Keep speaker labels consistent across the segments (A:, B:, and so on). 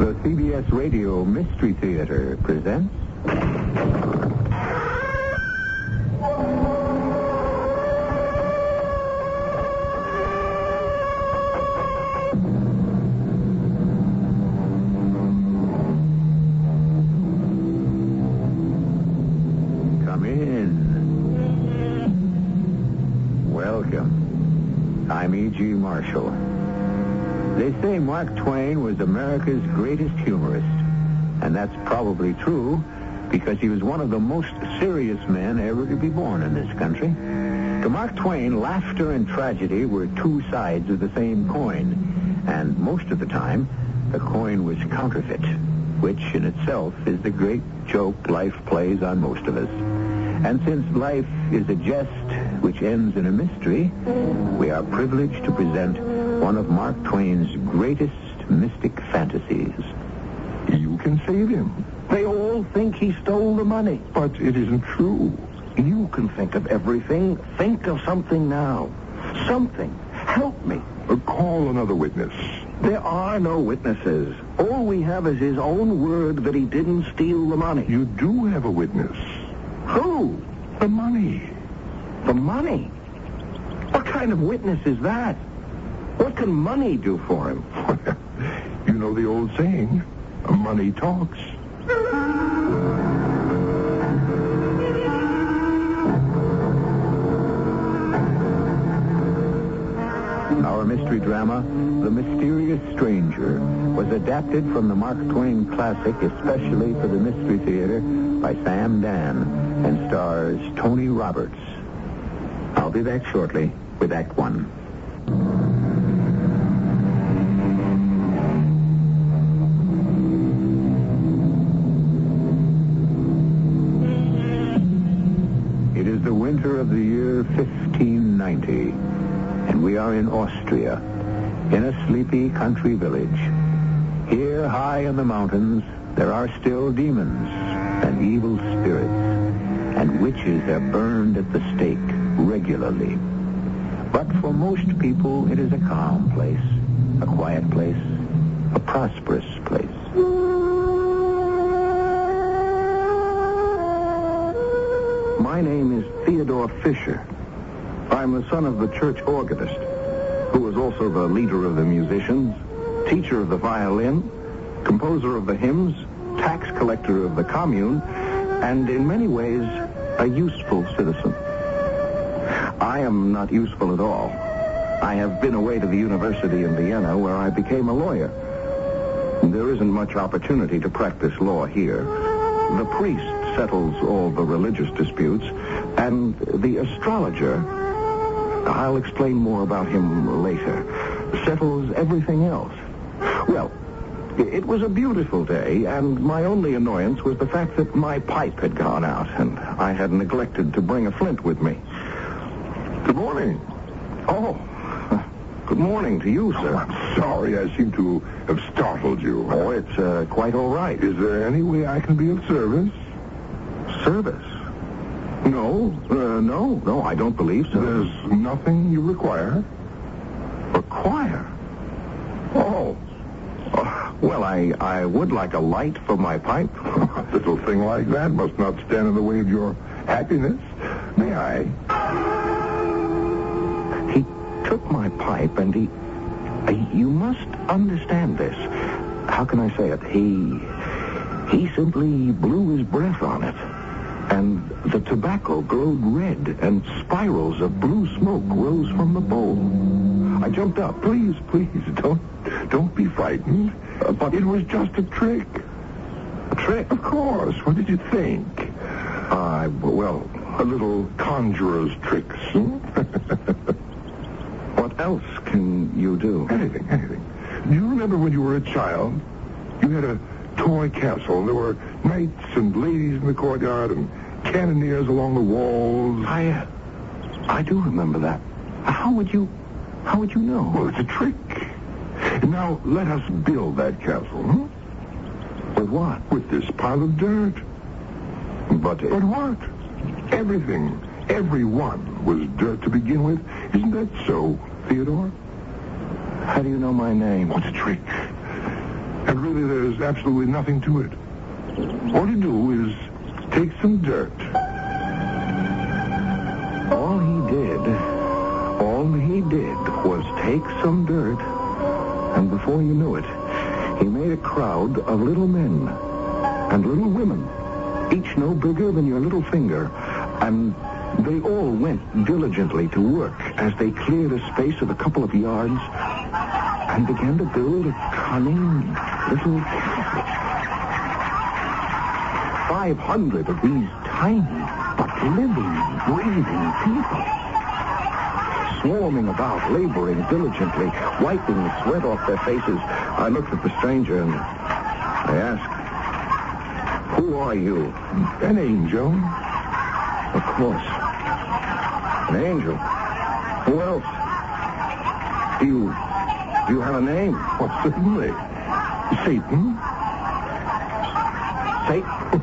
A: The CBS Radio Mystery Theater presents... Come in. Welcome. I'm E.G. Marshall. They say Mark Twain was America's greatest humorist. And that's probably true because he was one of the most serious men ever to be born in this country. To Mark Twain, laughter and tragedy were two sides of the same coin. And most of the time, the coin was counterfeit, which in itself is the great joke life plays on most of us. And since life is a jest which ends in a mystery, we are privileged to present one of Mark Twain's greatest mystic fantasies.
B: You can save him.
C: They all think he stole the money.
B: But it isn't true.
C: You can think of everything. Think of something now. Something. Help me.
B: Call another witness.
C: There are no witnesses. All we have is his own word that he didn't steal the money.
B: You do have a witness.
C: Who?
B: The money.
C: The money? What kind of witness is that? What can money do for him?
B: You know the old saying, money talks.
A: Our mystery drama, The Mysterious Stranger, was adapted from the Mark Twain classic especially for the Mystery Theater by Sam Dan and stars Tony Roberts. I'll be back shortly with Act One. It is the winter of the year 1590, and we are in Austria, in a sleepy country village. Here, high in the mountains, there are still demons and evil spirits, and witches are burned at the stake regularly. But for most people, it is a calm place, a quiet place, a prosperous place.
C: My name is Theodore Fisher. I'm the son of the church organist, who was also the leader of the musicians, teacher of the violin, composer of the hymns, tax collector of the commune, and in many ways, a useful citizen. I am not useful at all. I have been away to the university in Vienna, where I became a lawyer. There isn't much opportunity to practice law here. The priest settles all the religious disputes, and the astrologer, I'll explain more about him later, settles everything else. Well, it was a beautiful day, and my only annoyance was the fact that my pipe had gone out, and I had neglected to bring a flint with me.
B: Good morning.
C: Oh, good morning to you, sir.
B: Oh, I'm sorry. I seem to have startled you.
C: Oh, it's quite all right.
B: Is there any way I can be of service?
C: Service? No, I don't believe so.
B: There's nothing you require?
C: Require? Oh. Well, I would like a light for my pipe.
B: A little thing like that must not stand in the way of your happiness. May I?
C: He took my pipe and you must understand this. How can I say it? He simply blew his breath on it. And the tobacco glowed red, and spirals of blue smoke rose from the bowl. I jumped up.
B: Please, don't be frightened.
C: But
B: it was just a trick.
C: A trick?
B: Of course. What did you think?
C: Well,
B: a little conjurer's tricks.
C: What else can you do?
B: Anything. Do you remember when you were a child? You had a toy castle. There were knights and ladies in the courtyard and cannoneers along the walls.
C: I do remember that. How would you know?
B: Well, it's a trick. Now, let us build that castle,
C: With what?
B: With this pile of dirt. But what? Everything, everyone was dirt to begin with. Isn't that so, Theodore?
C: How do you know my name?
B: What's a trick? And really, there's absolutely nothing to it. All you do is take some dirt.
C: All he did was take some dirt, and before you knew it, he made a crowd of little men and little women, each no bigger than your little finger, and they all went diligently to work as they cleared a space of a couple of yards and began to build a cunning little castle. 500 of these tiny but living, breathing people, swarming about, laboring diligently, wiping the sweat off their faces. I looked at the stranger and I asked, "Who are you?"
B: An angel.
C: Of course. An angel. Who else? Do you have a name?
B: Well, certainly. Satan.
C: Satan?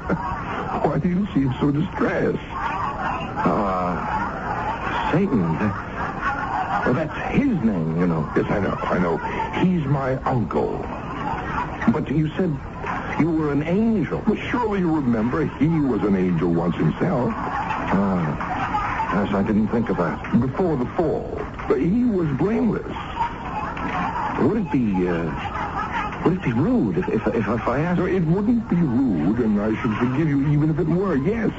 B: Why do you seem so distressed?
C: Satan. Well, that's his name, you know.
B: Yes, I know. He's my uncle.
C: But you said you were an angel.
B: Well, surely you remember he was an angel once himself.
C: Yes, I didn't think of that.
B: Before the fall. But he was blameless.
C: Would it be rude if I asked?
B: No, it wouldn't be rude, and I should forgive you even if it were. Yes,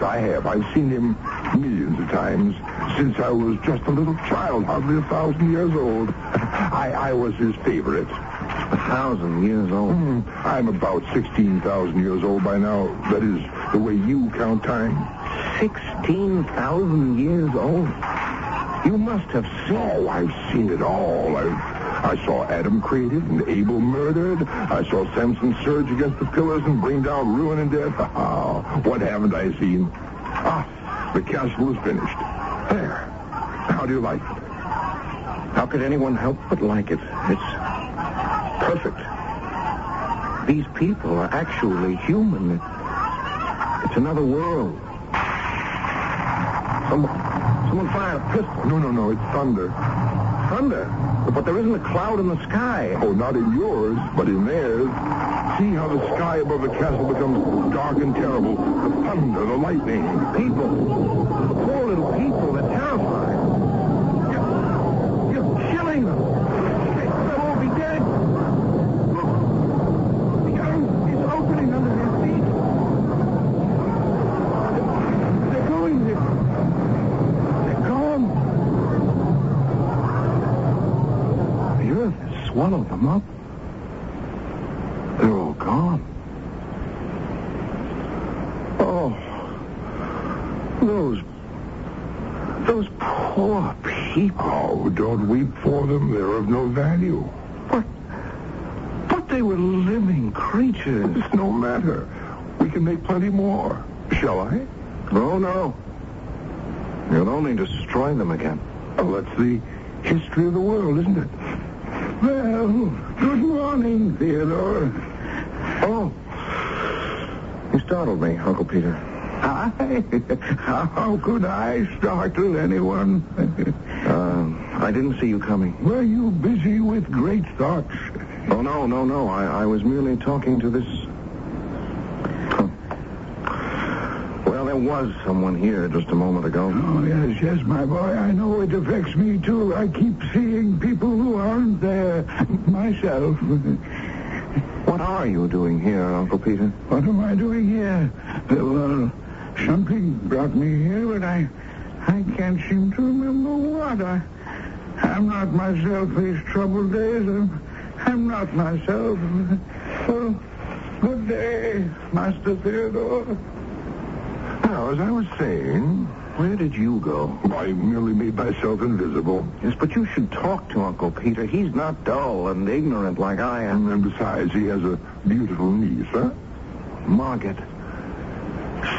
B: I have. I've seen him millions of times since I was just a little child, hardly 1,000 years old. I was his favorite.
C: 1,000 years old?
B: I'm about 16,000 years old by now. That is the way you count time.
C: 16,000 years old? You must have seen...
B: Oh, I've seen it all. I saw Adam created and Abel murdered. I saw Samson surge against the pillars and bring down ruin and death. Oh, what haven't I seen? The castle is finished. There. How do you like it?
C: How could anyone help but like it? It's perfect. These people are actually human. It's another world. Someone fired a pistol.
B: No, it's thunder.
C: Thunder? But there isn't a cloud in the sky.
B: Oh, not in yours, but in theirs. See how the sky above the castle becomes dark and terrible. The thunder, the lightning.
C: People. Poor little people. They're terrified. You're killing them. They'll all be dead. Look. The earth is opening under their feet. They're going. They're gone. The earth has swallowed them up. They're all gone. Oh, those poor people.
B: Oh, don't weep for them. They're of no value.
C: But they were living creatures.
B: It's no matter. We can make plenty more. Shall I?
C: Oh, no. You'll only destroy them again.
B: Oh, that's the history of the world, isn't it?
C: Well, good morning, Theodore. Oh, you startled me, Uncle Peter. How could I startle anyone? I didn't see you coming.
B: Were you busy with great thoughts?
C: Oh, no. I was merely talking to this... Well, there was someone here just a moment ago.
B: Oh, yes, my boy. I know it affects me, too. I keep seeing people who aren't there myself.
C: What are you doing here, Uncle Peter?
B: What am I doing here? Well, something brought me here, but I can't seem to remember what. I'm not myself these troubled days. I'm not myself. Well, good day, Master Theodore.
C: Now, as I was saying, where did you go?
B: I merely made myself invisible.
C: Yes, but you should talk to Uncle Peter. He's not dull and ignorant like I am.
B: And besides, he has a beautiful niece, huh?
C: Margaret.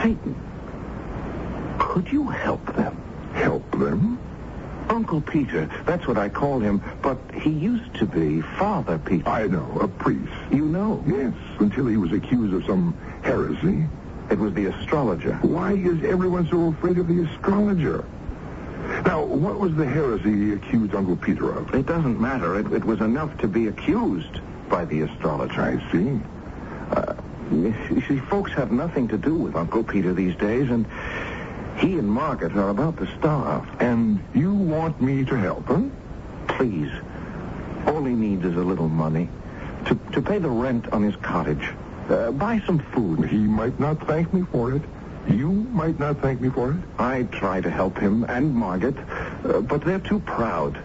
C: Satan. Could you help them?
B: Help them?
C: Uncle Peter. That's what I called him. But he used to be Father Peter.
B: I know, a priest.
C: You know?
B: Yes, until he was accused of some heresy.
C: It was the astrologer.
B: Why is everyone so afraid of the astrologer? Now, what was the heresy he accused Uncle Peter of?
C: It doesn't matter. It was enough to be accused. by the astrologer.
B: I see.
C: You see, folks have nothing to do with Uncle Peter these days, and he and Margaret are about to starve.
B: And you want me to help him?
C: Please. All he needs is a little money to pay the rent on his cottage. Buy some food.
B: He might not thank me for it. You might not thank me for it.
C: I try to help him and Margaret, but they're too proud.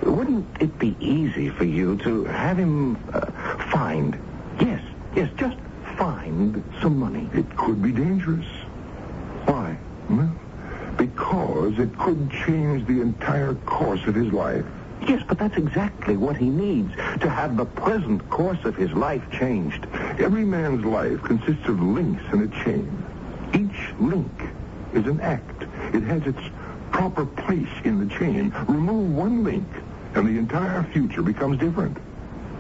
C: Wouldn't it be easy for you to have him find, yes, just find some money?
B: It could be dangerous.
C: Why?
B: Well, because it could change the entire course of his life.
C: Yes, but that's exactly what he needs, to have the present course of his life changed.
B: Every man's life consists of links in a chain. Each link is an act. It has its proper place in the chain. Remove one link, and the entire future becomes different.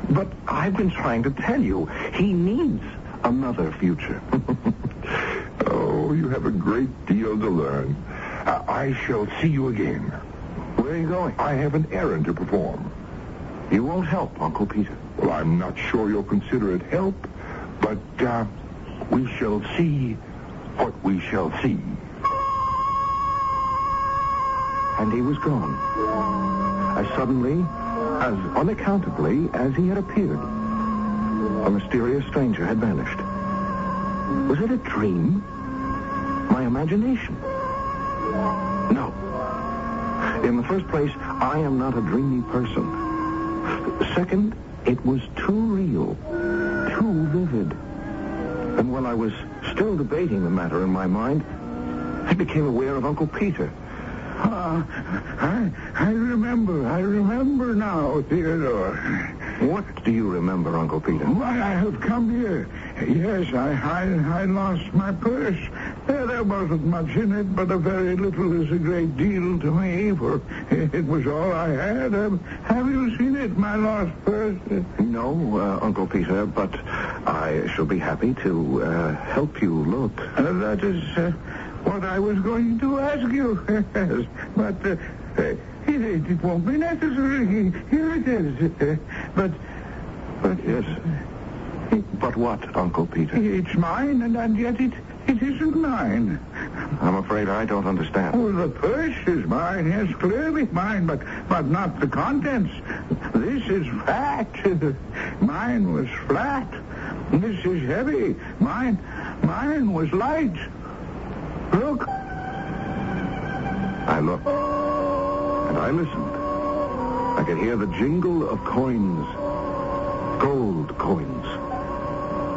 C: But I've been trying to tell you, he needs another future.
B: Oh, you have a great deal to learn. I shall see you again.
C: Where are you going?
B: I have an errand to perform.
C: You won't help, Uncle Peter.
B: Well, I'm not sure you'll consider it help, but we shall see what we shall see.
C: And he was gone. As suddenly, as unaccountably as he had appeared. A mysterious stranger had vanished. Was it a dream? My imagination? No. In the first place, I am not a dreamy person. Second, it was too real, too vivid. And while I was still debating the matter in my mind, I became aware of Uncle Peter.
B: I remember now, Theodore.
C: What do you remember, Uncle Peter?
B: Why, I have come here. Yes, I lost my purse. There wasn't much in it, but a very little is a great deal to me, for it was all I had. Have you seen it, my lost purse?
C: No, Uncle Peter, but I shall be happy to help you look.
B: That is what I was going to ask you. But it won't be necessary. Here it is. But
C: yes. But what, Uncle Peter?
B: It's mine, and yet it isn't mine.
C: I'm afraid I don't understand.
B: Oh, the purse is mine, yes, clearly mine, but not the contents. This is fat. Mine was flat. This is heavy. Mine was light. Look.
C: I looked, and I listened. I could hear the jingle of coins, gold coins.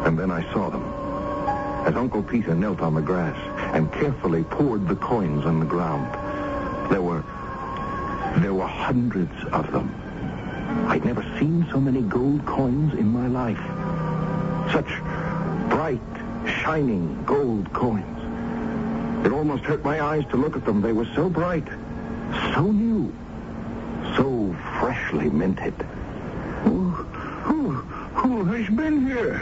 C: And then I saw them, as Uncle Peter knelt on the grass and carefully poured the coins on the ground. There were hundreds of them. I'd never seen so many gold coins in my life. Such bright, shining gold coins. It almost hurt my eyes to look at them. They were so bright, so new, so freshly minted.
B: Who has been here?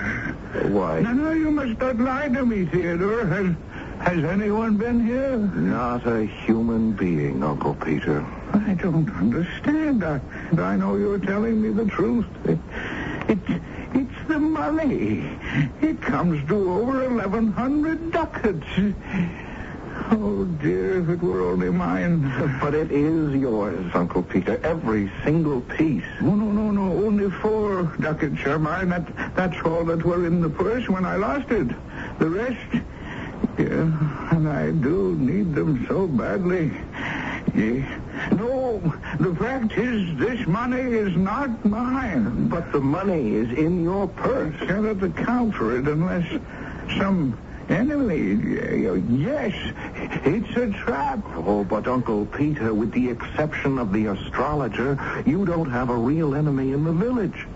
C: Why?
B: No, you must not lie to me, Theodore. Has anyone been here?
C: Not a human being, Uncle Peter.
B: I don't understand. I know you're telling me the truth. It's the money. It comes to over 1,100 ducats. Oh, dear, if it were only mine.
C: But it is yours, Uncle Peter, every single piece.
B: Oh, no. Only 4 ducats are mine. That's all that were in the purse when I lost it. The rest, yeah, and I do need them so badly. Yeah. No, the fact is this money is not mine.
C: But the money is in your purse.
B: I cannot account for it unless some enemy. Yes, it's a trap.
C: Oh, but Uncle Peter, with the exception of the astrologer, you don't have a real enemy in the village.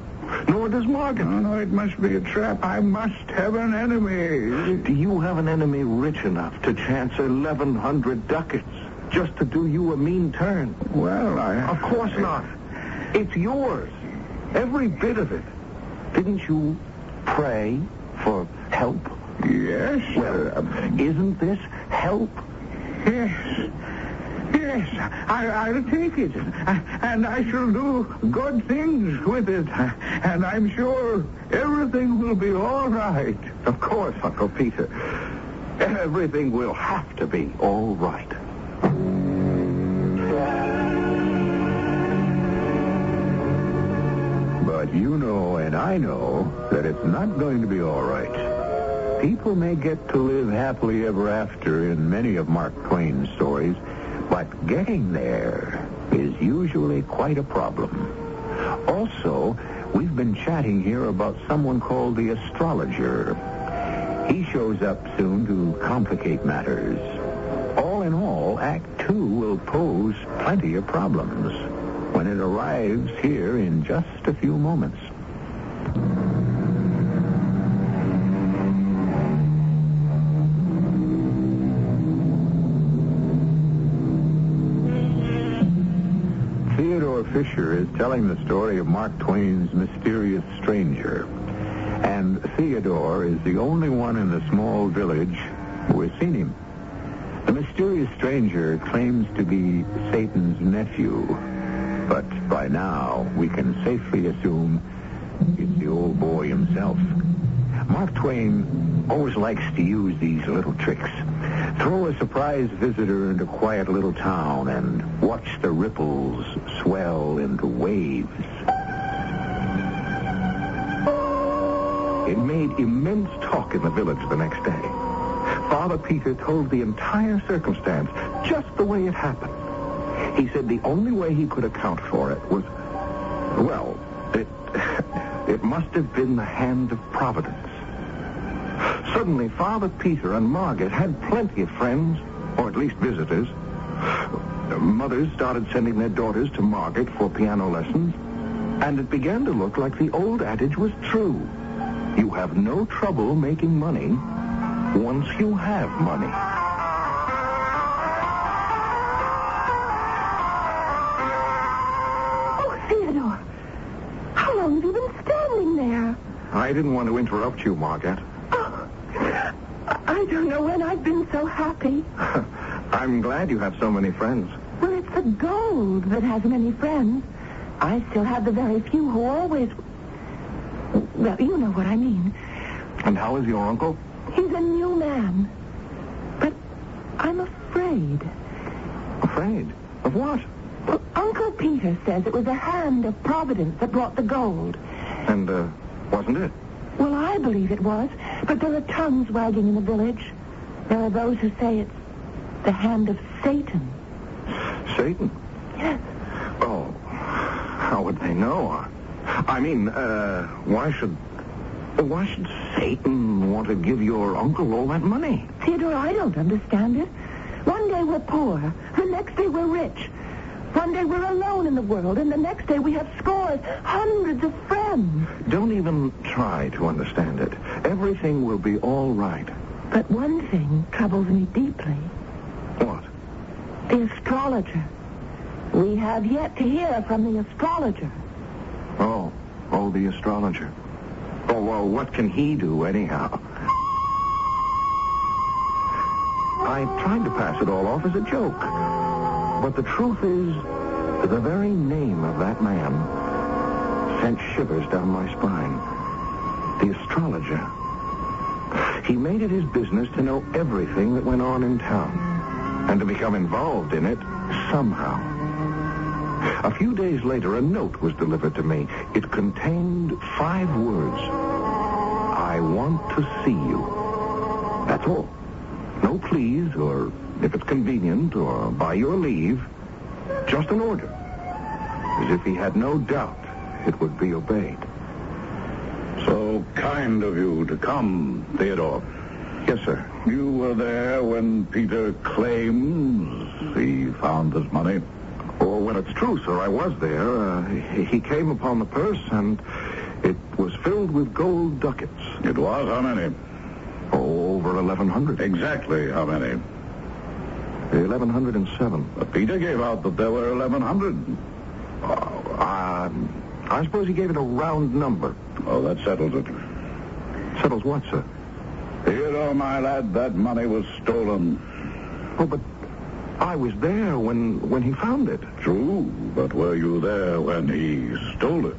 C: Nor does Margaret.
B: No, it must be a trap. I must have an enemy.
C: Do you have an enemy rich enough to chance 1,100 ducats just to do you a mean turn?
B: Well,
C: Of course not. It's yours. Every bit of it. Didn't you pray for help?
B: Yes.
C: Well, isn't this help?
B: Yes. Yes, I'll take it, and I shall do good things with it, and I'm sure everything will be all right.
C: Of course, Uncle Peter. Everything will have to be all right.
A: But you know and I know that it's not going to be all right. People may get to live happily ever after in many of Mark Twain's stories, but getting there is usually quite a problem. Also, we've been chatting here about someone called the astrologer. He shows up soon to complicate matters. All in all, Act 2 will pose plenty of problems when it arrives here in just a few moments. Theodore Fisher is telling the story of Mark Twain's mysterious stranger. And Theodore is the only one in the small village who has seen him. The mysterious stranger claims to be Satan's nephew. But by now, we can safely assume it's the old boy himself. Mark Twain always likes to use these little tricks. Throw a surprise visitor into a quiet little town and watch the ripples swell into waves.
C: It made immense talk in the village the next day. Father Peter told the entire circumstance just the way it happened. He said the only way he could account for it was, well, it must have been the hand of Providence. Suddenly, Father Peter and Margaret had plenty of friends, or at least visitors. Mothers started sending their daughters to Margaret for piano lessons, and it began to look like the old adage was true. You have no trouble making money once you have money.
D: Oh, Theodore, how long have you been standing there?
C: I didn't want to interrupt you, Margaret.
D: Oh, I don't know when I've been so happy.
C: I'm glad you have so many friends.
D: Well, it's the gold that has many friends. I still have the very few who always... Well, you know what I mean.
C: And how is your uncle?
D: He's a new man. But I'm afraid.
C: Afraid? Of what?
D: Well, Uncle Peter says it was a hand of Providence that brought the gold.
C: And, wasn't it?
D: Well, I believe it was. But there are tongues wagging in the village. There are those who say it's the hand of Satan.
C: Satan?
D: Yes.
C: Oh, how would they know? I mean, why should Satan want to give your uncle all that money?
D: Theodore, I don't understand it. One day we're poor. The next day we're rich. One day we're alone in the world, and the next day we have scores, hundreds of friends.
C: Don't even try to understand it. Everything will be all right.
D: But one thing troubles me deeply.
C: What?
D: The astrologer. We have yet to hear from the astrologer.
C: Oh, the astrologer. Oh, well, what can he do anyhow? I tried to pass it all off as a joke. But the truth is, the very name of that man sent shivers down my spine. The astrologer. He made it his business to know everything that went on in town, and to become involved in it somehow. A few days later, a note was delivered to me. It contained 5 words. I want to see you. That's all. No please, or if it's convenient, or by your leave. Just an order. As if he had no doubt it would be obeyed.
B: So kind of you to come, Theodore.
C: Yes, sir.
B: You were there when Peter claims he found his money?
C: Oh, well, it's true, sir. I was there. He came upon the purse, and it was filled with gold ducats.
B: It was? How many?
C: Oh, over 1,100.
B: Exactly how many?
C: 1,107.
B: But Peter gave out that there were 1,100.
C: I suppose he gave it a round number.
B: Oh, that settles it.
C: Settles what, sir?
B: Theodore, my lad, that money was stolen.
C: Oh, but I was there when he found it.
B: True, but were you there when he stole it?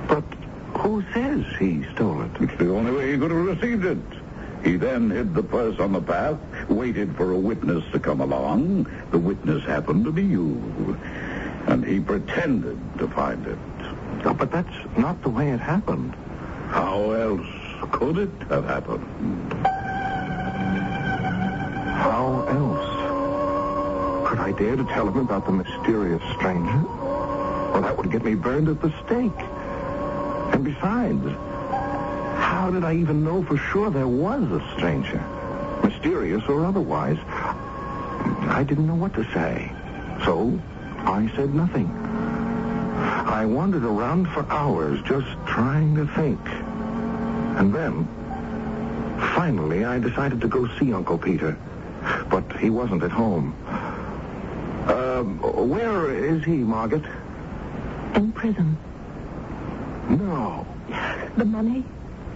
C: But who says he stole it?
B: It's the only way he could have received it. He then hid the purse on the path, waited for a witness to come along. The witness happened to be you. And he pretended to find it.
C: No, but that's not the way it happened.
B: How else could it have happened?
C: How else? Could I dare to tell him about the mysterious stranger? Well, that would get me burned at the stake. And besides, how did I even know for sure there was a stranger? Mysterious or otherwise. I didn't know what to say. So, I said nothing. I wandered around for hours just trying to think. And then, finally, I decided to go see Uncle Peter. But he wasn't at home. Where is he, Margaret?
D: In prison.
C: No.
D: The money,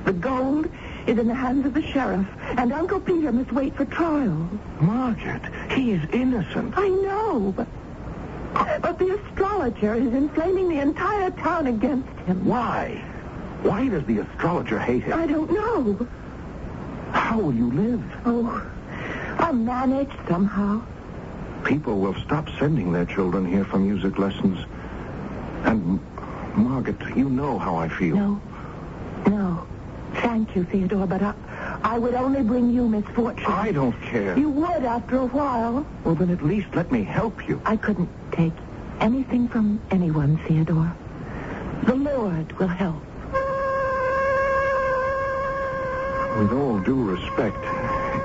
D: the gold, is in the hands of the sheriff, and Uncle Peter must wait for trial.
C: Margaret, he's innocent.
D: I know, but the astrologer is inflaming the entire town against him.
C: Why? Why does the astrologer hate him?
D: I don't know.
C: How will you live?
D: Oh, I'll manage somehow.
C: People will stop sending their children here for music lessons. And, Margaret, you know how I feel.
D: No. Thank you, Theodore, but I would only bring you misfortune.
C: I don't care.
D: You would after a while.
C: Well, then at least let me help you.
D: I couldn't take anything from anyone, Theodore. The Lord will help.
C: With all due respect,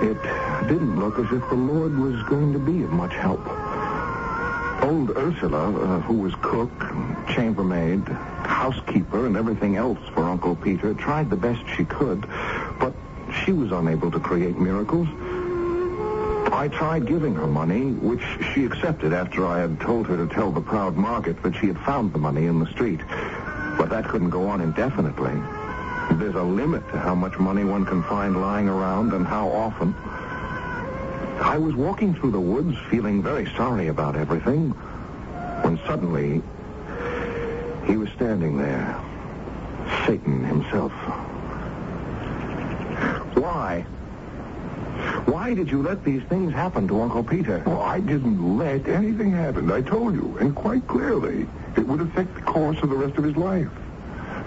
C: it didn't look as if the Lord was going to be of much help. Old Ursula, who was cook, chambermaid, housekeeper, and everything else for Uncle Peter, tried the best she could, but she was unable to create miracles. I tried giving her money, which she accepted after I had told her to tell the proud Margaret that she had found the money in the street. But that couldn't go on indefinitely. There's a limit to how much money one can find lying around and how often. I was walking through the woods feeling very sorry about everything when suddenly he was standing there, Satan himself. Why? Why did you let these things happen to Uncle Peter?
B: Well, I didn't let anything happen. I told you, and quite clearly, it would affect the course of the rest of his life.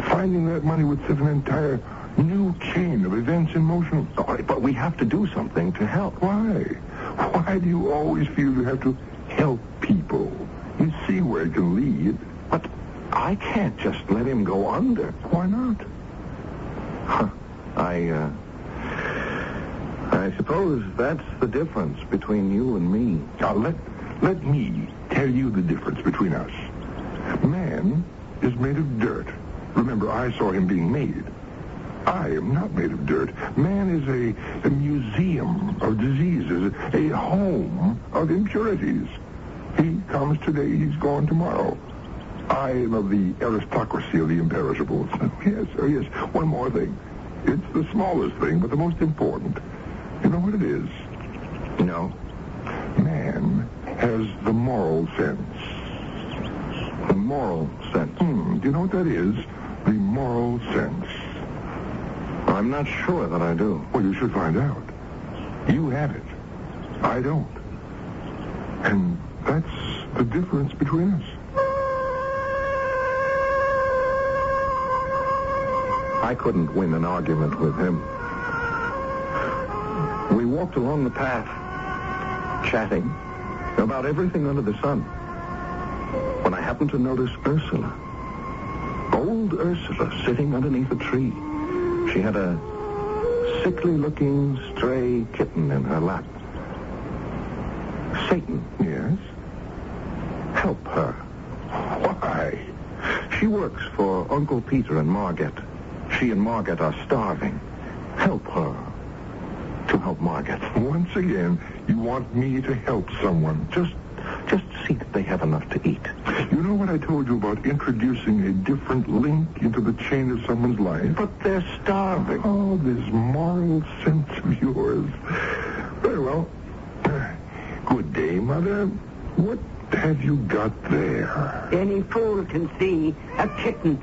B: Finding that money would set an entire new chain of events in motion.
C: All right, but we have to do something to help.
B: Why? Why do you always feel you have to help people? You see where it can lead.
C: But I can't just let him go under.
B: Why not?
C: I suppose that's the difference between you and me.
B: Now, let me tell you the difference between us. Man is made of dirt. Remember, I saw him being made. I am not made of dirt. Man is a museum of diseases, a home of impurities. He comes today, he's gone tomorrow. I am of the aristocracy of the imperishables. Yes. One more thing. It's the smallest thing, but the most important. You know what it is?
C: No.
B: Man has the moral sense.
C: The moral sense?
B: Do you know what that is? The moral sense.
C: I'm not sure that I do.
B: Well, you should find out. You have it. I don't. And that's the difference between us.
C: I couldn't win an argument with him. We walked along the path, chatting about everything under the sun, when I happened to notice Ursula. Old Ursula sitting underneath a tree. She had a sickly-looking stray kitten in her lap. Satan.
B: Yes?
C: Help her.
B: Why?
C: She works for Uncle Peter and Margaret. She and Margaret are starving. Help her to help Margaret.
B: Once again, you want me to help someone.
C: Just see that they have enough to eat.
B: You know what I told you about introducing a different link into the chain of someone's life?
C: But they're starving.
B: Oh, this moral sense of yours. Very well.
E: Good day, Mother. What have you got there?
F: Any fool can see a kitten.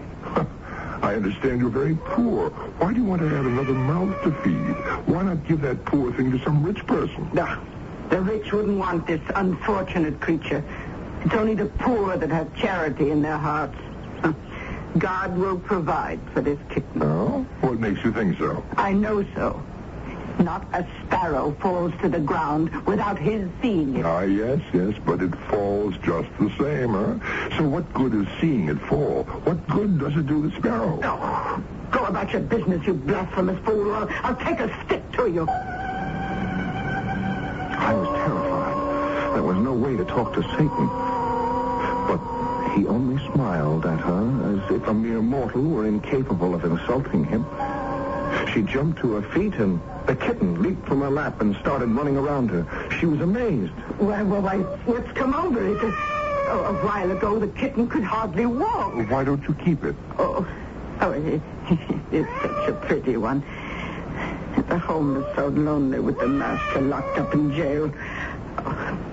E: I understand you're very poor. Why do you want to have another mouth to feed? Why not give that poor thing to some rich person?
F: No, the rich wouldn't want this unfortunate creature. It's only the poor that have charity in their hearts. God will provide for this kitten.
E: Oh? What makes you think so?
F: I know so. Not a sparrow falls to the ground without his seeing it.
E: Ah, yes, but it falls just the same, huh? So what good is seeing it fall? What good does it do the sparrow?
F: Oh, go about your business, you blasphemous fool, or I'll take a stick to you.
C: I was terrified. There was no way to talk to Satan. But he only smiled at her as if a mere mortal were incapable of insulting him. She jumped to her feet and the kitten leaped from her lap and started running around her. She was amazed.
F: Why, what's come over it? A while ago, the kitten could hardly walk.
E: Well, why don't you keep it?
F: It's such a pretty one. The home is so lonely with the master locked up in jail.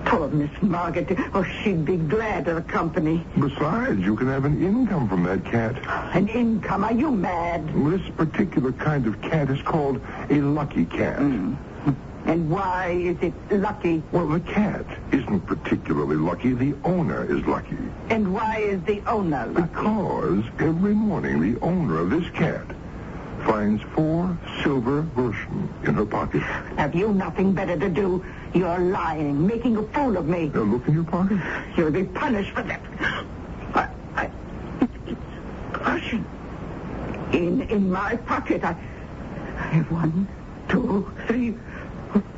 F: Poor Miss Margaret. She'd be glad of the company.
E: Besides, you can have an income from that cat.
F: An income? Are you mad?
E: This particular kind of cat is called a lucky cat.
F: And why is it lucky?
E: Well, the cat isn't particularly lucky. The owner is lucky.
F: And why is the owner lucky?
E: Because every morning the owner of this cat finds 4 silver groschen in her pocket.
F: Have you nothing better to do? You're lying, making a fool of me.
E: Now look in your pocket.
F: You'll be punished for that. Groschen. In my pocket, I have 1, 2, 3,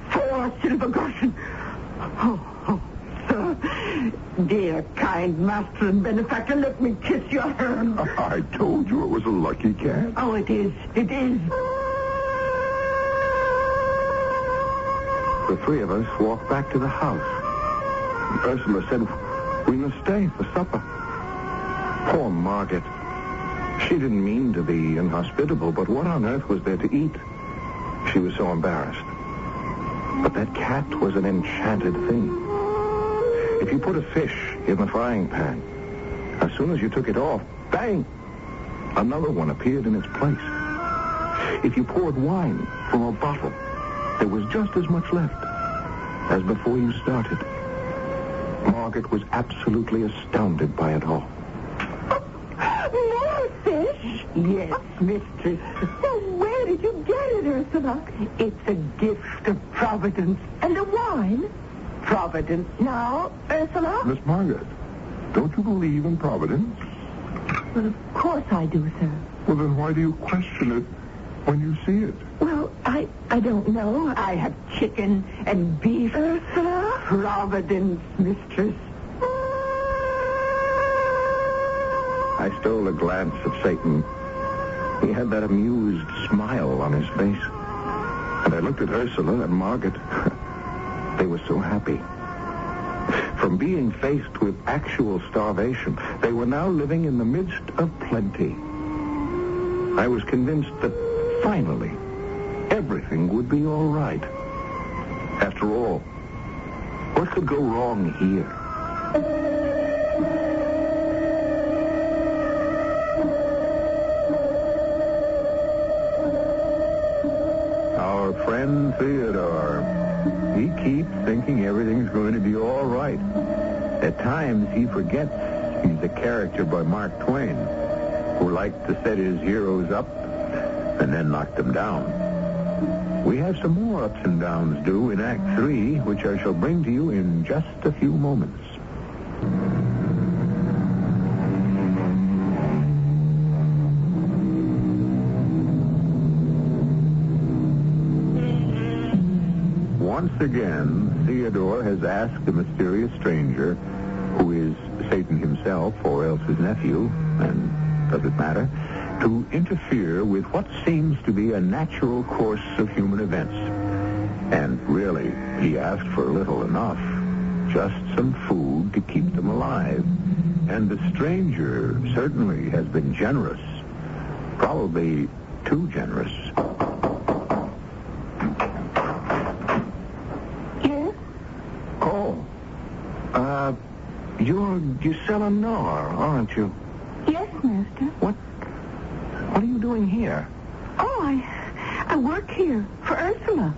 F: 4 silver groschen. Oh, sir. Dear, kind master and benefactor, let me kiss your hand.
E: I told you it was a lucky cat.
F: Oh, it is. It is.
C: The 3 of us walked back to the house. Ursula said we must stay for supper. Poor Margaret. She didn't mean to be inhospitable, but what on earth was there to eat? She was so embarrassed. But that cat was an enchanted thing. If you put a fish in the frying pan, as soon as you took it off, bang, another one appeared in its place. If you poured wine from a bottle, there was just as much left as before you started. Margaret was absolutely astounded by it all.
D: More fish?
F: Yes, mistress.
D: Well, where did you get it, Ursula?
F: It's a gift of Providence.
D: And the wine?
F: Providence.
D: Now, Ursula?
E: Miss Margaret, don't you believe in Providence?
D: Well, of course I do, sir.
E: Well, then why do you question it when you see it?
D: Well, I don't know.
F: I have chicken and beef.
D: Ursula?
F: Providence, mistress.
C: I stole a glance at Satan. He had that amused smile on his face. And I looked at Ursula and Margaret. They were so happy. From being faced with actual starvation, they were now living in the midst of plenty. I was convinced that finally everything would be all right. After all, what could go wrong here?
A: Our friend Theodore. He keeps thinking everything's going to be all right. At times, he forgets he's a character by Mark Twain, who liked to set his heroes up and then knock them down. We have some more ups and downs due in Act 3, which I shall bring to you in just a few moments. Once again, Theodore has asked the mysterious stranger, who is Satan himself or else his nephew, and does it matter, to interfere with what seems to be a natural course of human events. And really, he asked for little enough, just some food to keep them alive. And the stranger certainly has been generous, probably too generous.
D: Yes?
C: Oh, Gisela Nar, aren't you?
D: Yes, Master.
C: What are you doing here?
D: Oh, I work here for Ursula.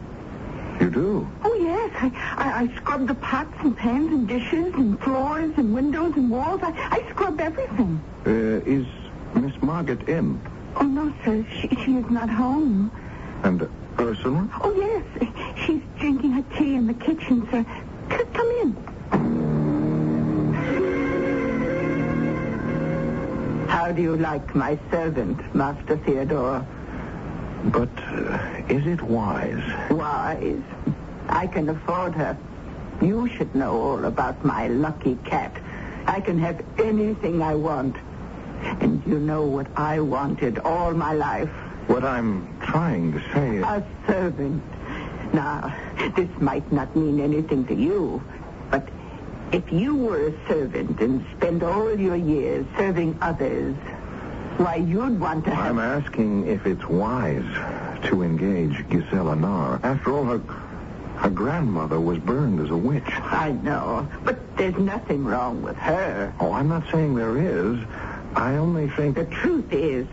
C: You do?
D: Oh, yes. I scrub the pots and pans and dishes and floors and windows and walls. I scrub everything.
C: Is Miss Margaret in?
D: Oh, no, sir. She is not home.
C: And Ursula?
D: Oh, yes. She's drinking her tea in the kitchen, sir. Come in.
F: How do you like my servant, Master Theodore?
C: But is it wise?
F: Wise. I can afford her. You should know all about my lucky cat. I can have anything I want. And you know what I wanted all my life.
C: What I'm trying to say is...
F: A servant. Now, this might not mean anything to you, but if you were a servant and spent all your years serving others, why, you'd want to have...
C: I'm asking if it's wise to engage Gisela Nar. After all, her grandmother was burned as a witch.
F: I know, but there's nothing wrong with her.
C: Oh, I'm not saying there is. I only think...
F: The truth is,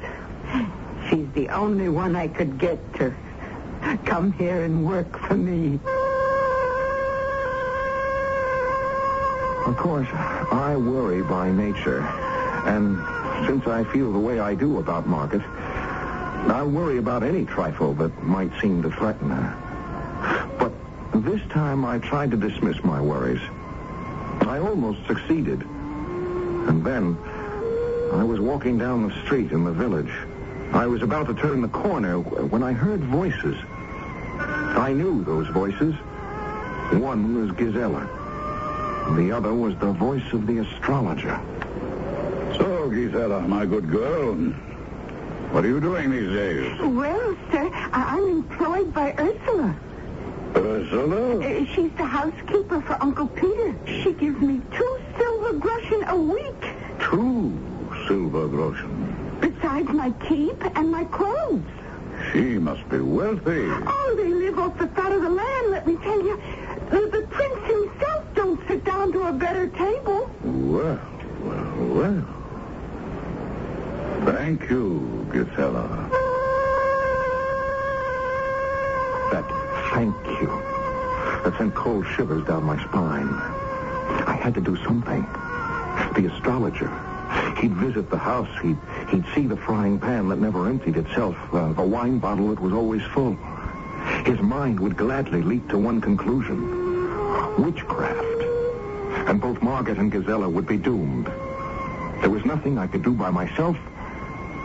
F: she's the only one I could get to come here and work for me.
C: Of course, I worry by nature. And since I feel the way I do about Margaret, I worry about any trifle that might seem to threaten her. But this time I tried to dismiss my worries. I almost succeeded. And then I was walking down the street in the village. I was about to turn the corner when I heard voices. I knew those voices. One was Gisela. The other was the voice of the astrologer.
B: So, Gisela, my good girl, what are you doing these days?
D: Well, sir, I'm employed by Ursula.
B: Ursula?
D: She's the housekeeper for Uncle Peter. She gives me 2 silver groschen a week.
B: 2 silver groschen.
D: Besides my keep and my clothes.
B: She must be wealthy.
D: Oh, they live off the fat of the land, let me tell you. The prince himself don't sit down to a better table.
B: Well. Thank you, Gisela.
C: That thank you. That sent cold shivers down my spine. I had to do something. The astrologer. He'd visit the house. He'd see the frying pan that never emptied itself, the wine bottle that was always full. His mind would gladly leap to one conclusion. Witchcraft. And both Margaret and Gisela would be doomed. There was nothing I could do by myself.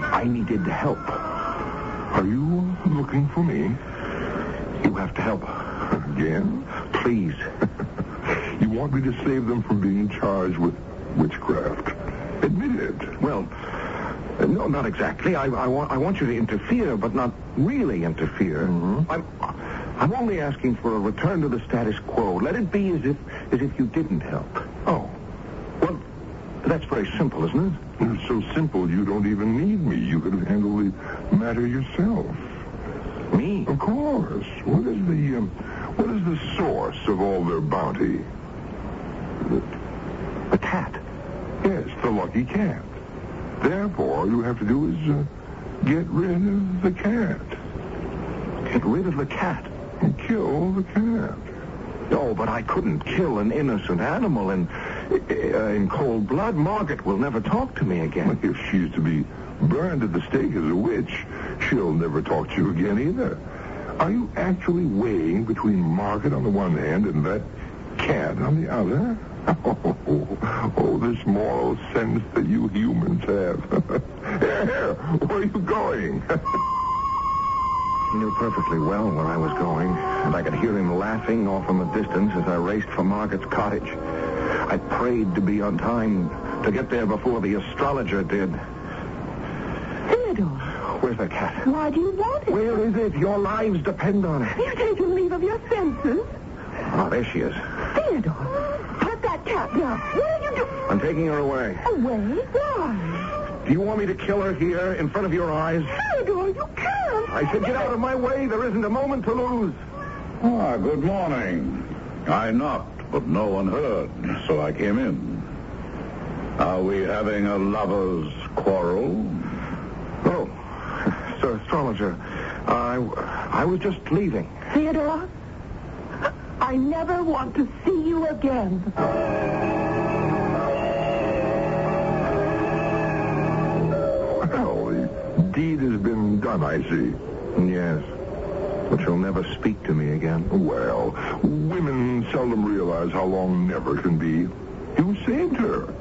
C: I needed help.
E: Are you looking for me?
C: You have to help.
E: Again?
C: Please.
E: You want me to save them from being charged with witchcraft? Admit it.
C: Well, no, not exactly. I want you to interfere, but not really interfere.
E: Mm-hmm.
C: I'm only asking for a return to the status quo. Let it be as if you didn't help.
E: Oh.
C: Well, that's very simple, isn't it?
E: It's so simple you don't even need me. You could have handled the matter yourself.
C: Me?
E: Of course. What is the source of all their bounty?
C: The cat.
E: Yes, the lucky cat. Therefore, all you have to do is get rid of the cat.
C: Get rid of the cat?
E: And kill the cat.
C: No, but I couldn't kill an innocent animal in cold blood. Margaret will never talk to me again.
E: If she's to be burned at the stake as a witch, she'll never talk to you again either. Are you actually weighing between Margaret on the one hand and that cat on the other? Oh, this moral sense that you humans have. Here, where are you going?
C: He knew perfectly well where I was going, and I could hear him laughing off in the distance as I raced for Margaret's cottage. I prayed to be on time, to get there before the astrologer did.
D: Theodore.
C: Where's that cat?
D: Why do you want it?
C: Where is it? Your lives depend on it.
D: You taking leave of your senses?
C: Oh, there she is.
D: Theodore, let that cat go. What are you doing?
C: I'm taking her away.
D: Away? Why?
C: Do you want me to kill her here in front of your eyes?
D: Theodore, you can't.
C: I said get out of my way. There isn't a moment to lose.
B: Good morning. I knocked, but no one heard, so I came in. Are we having a lover's quarrel?
C: Oh, Sir Astrologer, I was just leaving.
D: Theodore, I never want to see you again.
E: Well, the deed has been done, I see.
C: Yes, but you'll never speak to me again.
E: Well, women seldom realize how long never can be. You saved her.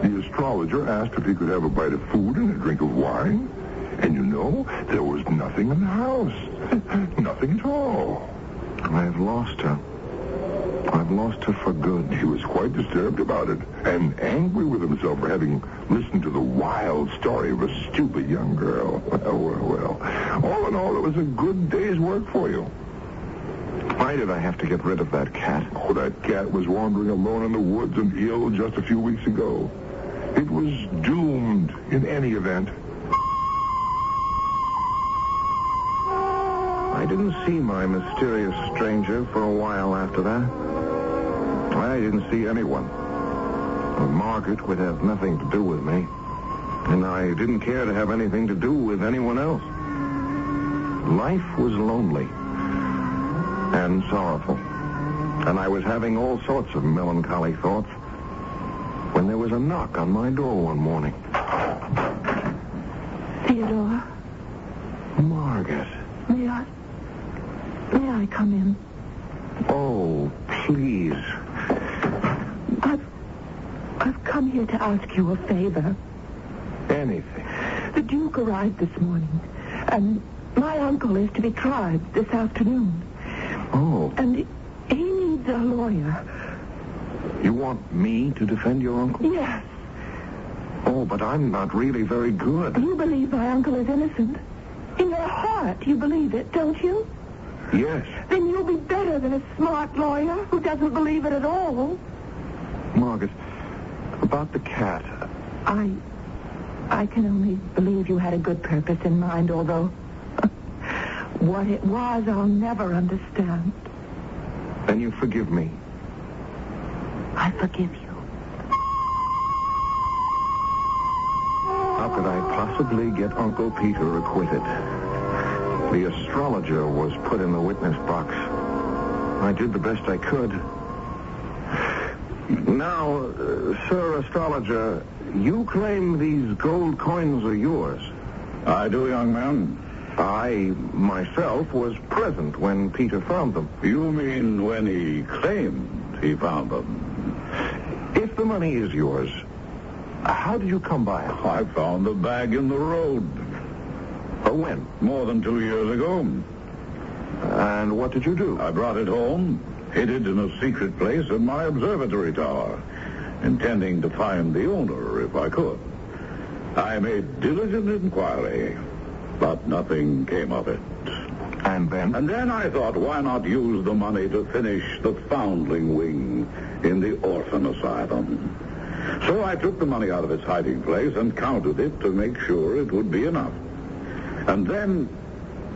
E: The astrologer asked if he could have a bite of food and a drink of wine. And you know, there was nothing in the house. Nothing at all.
C: I've lost her. I've lost her for good.
E: He was quite disturbed about it and angry with himself for having listened to the wild story of a stupid young girl. Well. All in all, it was a good day's work for you.
C: Why did I have to get rid of that cat?
E: Oh, that cat was wandering alone in the woods and ill just a few weeks ago. It was doomed in any event.
C: I didn't see my mysterious stranger for a while after that. I didn't see anyone. Margaret would have nothing to do with me. And I didn't care to have anything to do with anyone else. Life was lonely and sorrowful. And I was having all sorts of melancholy thoughts when there was a knock on my door one morning.
D: Theodore,
C: Margaret.
D: may I come in?
C: Oh, please.
D: I've come here to ask you a favor.
C: Anything.
D: The Duke arrived this morning, and my uncle is to be tried this afternoon.
C: Oh.
D: And he needs a lawyer.
C: You want me to defend your uncle?
D: Yes.
C: Oh, but I'm not really very good.
D: You believe my uncle is innocent? In your heart, you believe it, don't you?
C: Yes.
D: Then you'll be better than a smart lawyer who doesn't believe it at all.
C: Margaret, about the cat.
D: I can only believe you had a good purpose in mind, although what it was, I'll never understand.
C: Then you forgive me.
D: I forgive you.
C: How could I possibly get Uncle Peter acquitted? The astrologer was put in the witness box. I did the best I could. Now, Sir Astrologer, you claim these gold coins are yours.
B: I do, young man.
C: I, myself, was present when Peter found them.
B: You mean when he claimed he found them?
C: If the money is yours, how did you come by it?
B: I found the bag in the road.
C: When?
B: More than 2 years ago.
C: And what did you do?
B: I brought it home, hid it in a secret place in my observatory tower, intending to find the owner if I could. I made diligent inquiry, but nothing came of it.
C: And then?
B: And then I thought, why not use the money to finish the foundling wing in the orphan asylum? So I took the money out of its hiding place and counted it to make sure it would be enough. And then,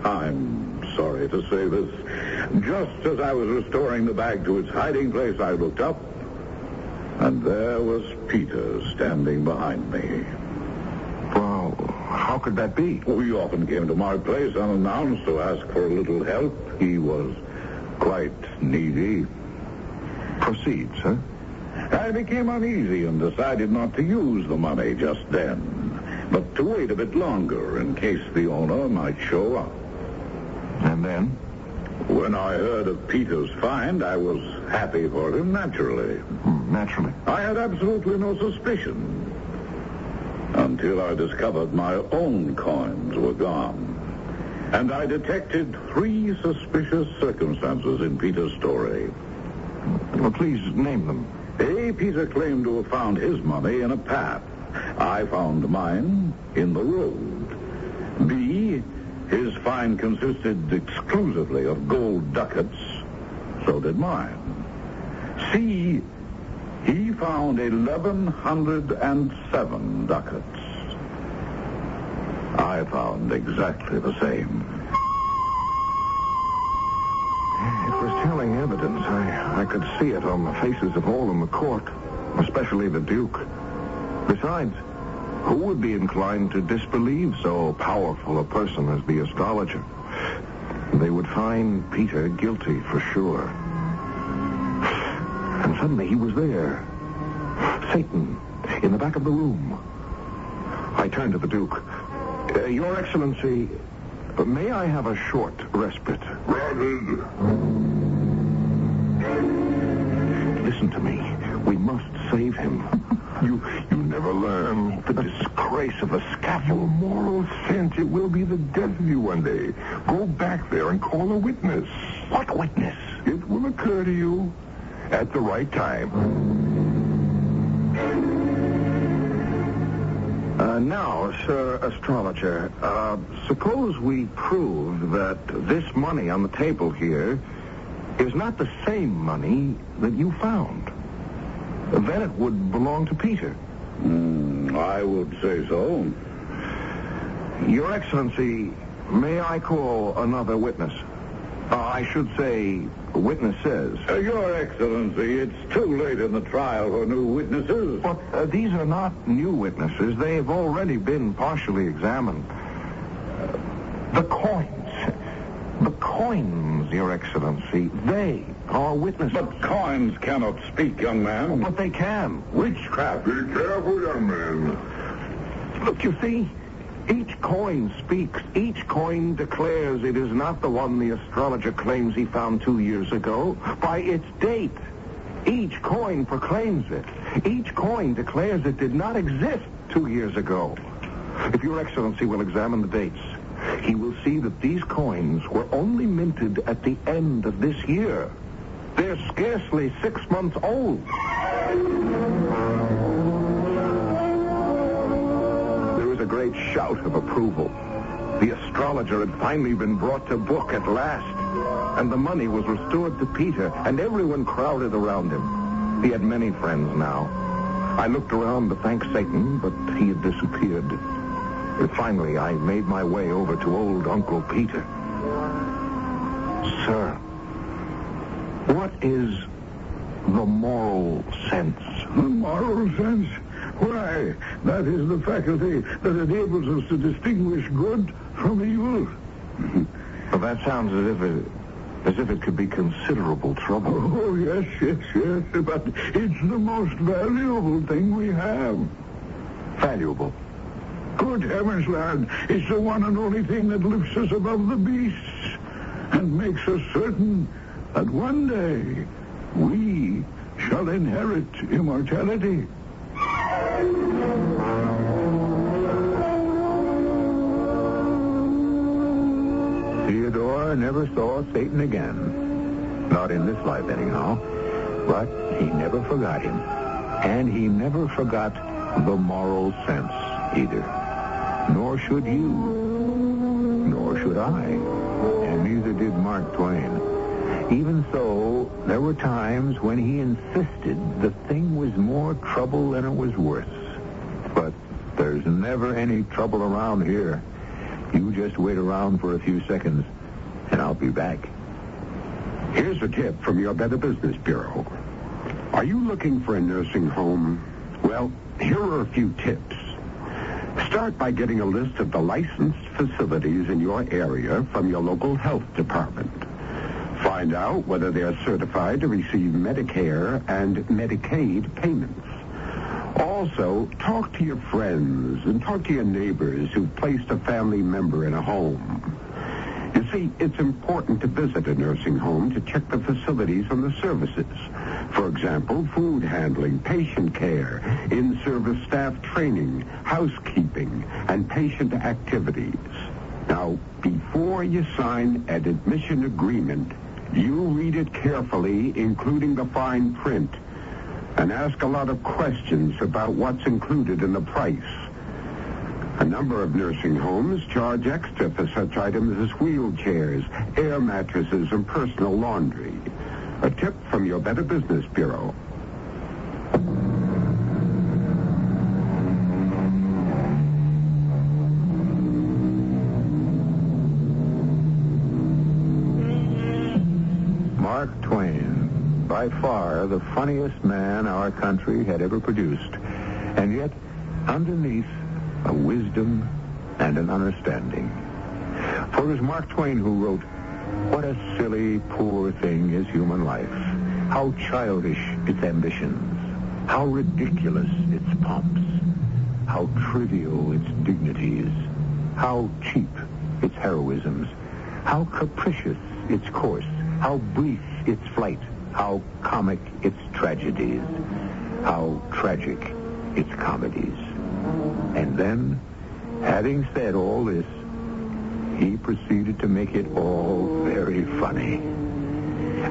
B: I'm sorry to say this, just as I was restoring the bag to its hiding place, I looked up, and there was Peter standing behind me.
C: Well, how could that be?
B: He often came to my place unannounced to ask for a little help. He was quite needy.
C: Proceed, sir.
B: I became uneasy and decided not to use the money just then, but to wait a bit longer in case the owner might show up.
C: And then?
B: When I heard of Peter's find, I was happy for him, naturally.
C: Naturally.
B: I had absolutely no suspicion until I discovered my own coins were gone. And I detected 3 suspicious circumstances in Peter's story.
C: Well, please name them.
B: A, Peter claimed to have found his money in a path. I found mine in the road. B, his find consisted exclusively of gold ducats. So did mine. C, he found 1,107 ducats. I found exactly the same.
C: It was telling evidence. I could see it on the faces of all in the court, especially the Duke. Besides, who would be inclined to disbelieve so powerful a person as the astrologer? They would find Peter guilty for sure. And suddenly he was there. Satan, in the back of the room. I turned to the Duke. Your Excellency, may I have a short respite?
E: Granted.
C: Listen to me. We must save him.
E: You never learn.
C: The disgrace of the
E: Your
C: scaffold.
E: moral sense, it will be the death of you one day. Go back there and call a witness.
C: What witness?
E: It will occur to you at the right time.
C: Now, Sir Astrologer, suppose we prove that this money on the table here is not the same money that you found. Then it would belong to Peter.
B: I would say so.
C: Your Excellency, may I call another witness? I should say witnesses.
B: Your Excellency, it's too late in the trial for new witnesses.
C: But these are not new witnesses. They have already been partially examined. The coins. The coins, Your Excellency, they are witnesses.
B: But coins cannot speak, young man.
C: But they can.
B: Witchcraft.
E: Be careful, young man.
C: Look, you see, each coin speaks. Each coin declares it is not the one the astrologer claims he found 2 years ago. By its date, each coin proclaims it. Each coin declares it did not exist 2 years ago. If Your Excellency will examine the dates, he will see that these coins were only minted at the end of this year. They're scarcely 6 months old. There was a great shout of approval. The astrologer had finally been brought to book at last, and the money was restored to Peter, and everyone crowded around him. He had many friends now. I looked around to thank Satan, but he had disappeared. And finally, I made my way over to old Uncle Peter. Sir, what is the moral sense?
B: The moral sense? Why, that is the faculty that enables us to distinguish good from evil.
C: Well, that sounds as if it could be considerable trouble.
B: Oh, yes. But it's the most valuable thing we have.
C: Valuable.
B: Good heavens, lad, it's the one and only thing that lifts us above the beasts and makes us certain that one day we shall inherit immortality.
A: Theodore never saw Satan again. Not in this life, anyhow. But he never forgot him. And he never forgot the moral sense either. Nor should you. Nor should I. And neither did Mark Twain. Even so, there were times when he insisted the thing was more trouble than it was worth. But there's never any trouble around here. You just wait around for a few seconds, and I'll be back.
G: Here's a tip from your Better Business Bureau. Are you looking for a nursing home? Well, here are a few tips. Start by getting a list of the licensed facilities in your area from your local health department. Find out whether they are certified to receive Medicare and Medicaid payments. Also, talk to your friends and talk to your neighbors who've placed a family member in a home. You see, it's important to visit a nursing home to check the facilities and the services. For example, food handling, patient care, in-service staff training, housekeeping, and patient activities. Now, before you sign an admission agreement, you read it carefully, including the fine print, and ask a lot of questions about what's included in the price. A number of nursing homes charge extra for such items as wheelchairs, air mattresses, and personal laundry. A tip from your Better Business Bureau.
A: Mark Twain, by far the funniest man our country had ever produced. And yet, underneath a wisdom and an understanding. For it was Mark Twain who wrote, "What a silly, poor thing is human life. How childish its ambitions. How ridiculous its pomps. How trivial its dignities. How cheap its heroisms. How capricious its course. How brief its flight. How comic its tragedies. How tragic its comedies." And then, having said all this, he proceeded to make it all very funny.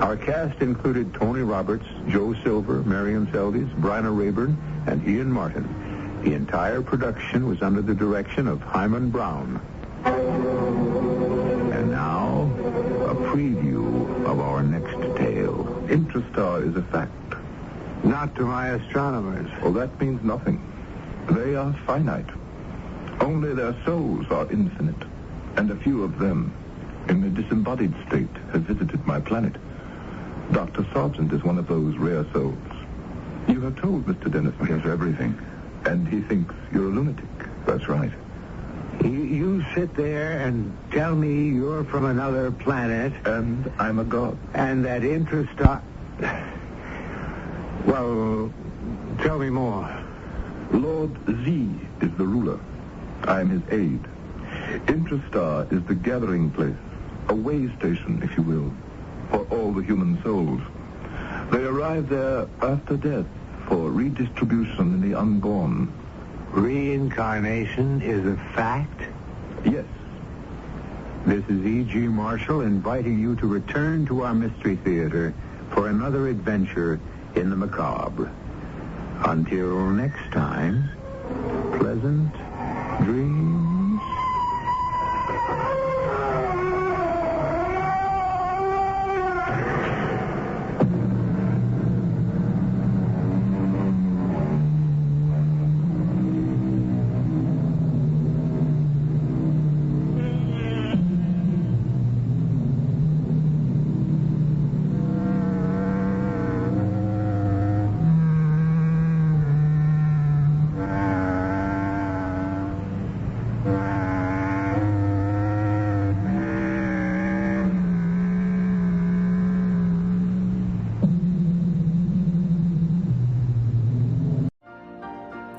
A: Our cast included Tony Roberts, Joe Silver, Marion Seldes, Bryna Rayburn, and Ian Martin. The entire production was under the direction of Hyman Brown. And now, a preview of our next tale.
C: Intrastar is a fact.
A: Not to my astronomers.
C: Well, that means nothing. They are finite. Only their souls are infinite. And a few of them, in a disembodied state, have visited my planet. Dr. Sargent is one of those rare souls. You have told Mr. Dennis everything. And he thinks you're a lunatic. That's right.
A: You sit there and tell me you're from another planet.
C: And I'm a god.
A: And that Intrastar... Well, tell me more.
C: Lord Z is the ruler. I am his aide. Intrastar is the gathering place, a way station, if you will, for all the human souls. They arrive there after death for redistribution in the unborn.
A: Reincarnation is a fact?
C: Yes.
A: This is E.G. Marshall inviting you to return to our Mystery Theater for another adventure in the macabre. Until next time, pleasant dreams.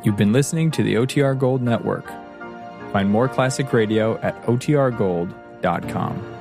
H: You've been listening to the OTR Gold Network. Find more classic radio at otrgold.com.